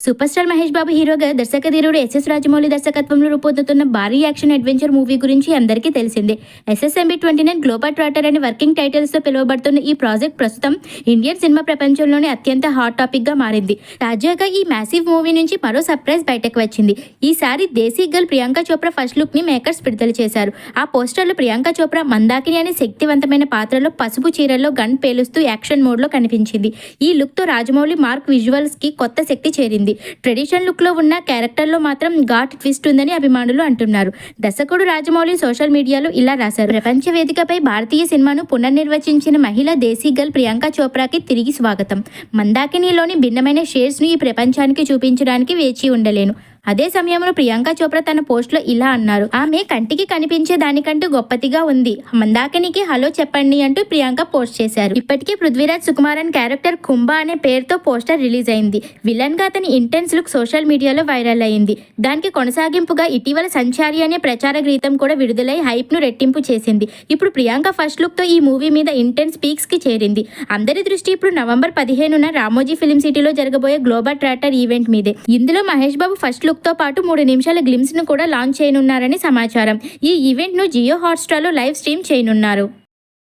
Super star Mahesh Babu హీరోగా దర్శకధీరుడు SS Rajamouli దర్శకత్వంలో రూపొందుతున్న భారీ యాక్షన్ అడ్వెంచర్ మూవీ గురించి అందరికీ తెలిసిందే. SSMB29 గ్లోబల్ ట్రాటర్ అని వర్కింగ్ టైటిల్స్ తో పిలువబడుతున్న ఈ ప్రాజెక్ట్ ప్రస్తుతం ఇండియన్ సినిమా ప్రపంచంలోనే అత్యంత హాట్ టాపిక్ గా మారింది. తాజాగా ఈ మ్యాసివ్ మూవీ నుంచి మరో సర్ప్రైజ్ బయటకు వచ్చింది. ఈసారి desi girl Priyanka Chopra first look ని మేకర్స్ విడుదల చేశారు. ఆ పోస్టర్ లో ప్రియాంక చోప్రా మందాకిని అనే శక్తివంతమైన పాత్రలో పసుపు చీరల్లో గన్ పేలుస్తూ యాక్షన్ మోడ్ లో కనిపించింది. ఈ లుక్ తో రాజమౌళి మార్క్ విజువల్స్ కి కొత్త శక్తి చేరింది. ట్రెడిషనల్ లుక్ లో ఉన్న క్యారెక్టర్ లో మాత్రం ఘాట్ ట్విస్ట్ ఉందని అభిమానులు అంటున్నారు. దర్శకుడు రాజమౌళి సోషల్ మీడియాలో ఇలా రాశారు: ప్రపంచ వేదికపై భారతీయ సినిమాను పునర్నిర్వచించిన మహిళ దేశీ గర్ల్ ప్రియాంక చోప్రాకి తిరిగి స్వాగతం. మందాకినిలోని భిన్నమైన షేడ్స్ ను ఈ ప్రపంచానికి చూపించడానికి వేచి ఉండలేను. అదే సమయంలో ప్రియాంక చోప్రా తన పోస్ట్ లో ఇలా అన్నారు: ఆమె కంటికి కనిపించే దానికంటూ గొప్పతిగా ఉంది. మందాకినికి హలో చెప్పండి అంటూ ప్రియాంక పోస్ట్ చేశారు. ఇప్పటికే పృథ్వీరాజ్ సుకుమారన్ క్యారెక్టర్ కుంభ అనే పేరుతో పోస్టర్ రిలీజ్ అయింది. విలన్ గా అతని ఇంటెన్స్ లుక్ సోషల్ మీడియాలో వైరల్ అయింది. దానికి కొనసాగింపుగా ఇటీవల సంచారి అనే ప్రచార గీతం కూడా విడుదలై హైప్ ను రెట్టింపు చేసింది. ఇప్పుడు ప్రియాంక ఫస్ట్ లుక్ తో ఈ మూవీ మీద ఇంటెన్స్ పీక్స్ కి చేరింది. అందరి దృష్టి ఇప్పుడు నవంబర్ 15న రామోజీ ఫిలిం సిటీలో జరగబోయే గ్లోబల్ ట్రాటర్ ఈవెంట్ మీదే. ఇందులో మహేష్ బాబు ఫస్ట్ లుక్ తో పాటు 3 నిమిషాల గ్లిమ్స్ ను కూడా లాంచ్ చేయనున్నారని సమాచారం. ఈ ఈవెంట్ ను జియో హాట్స్టార్ లో లైవ్ స్ట్రీమ్ చేయనున్నారు.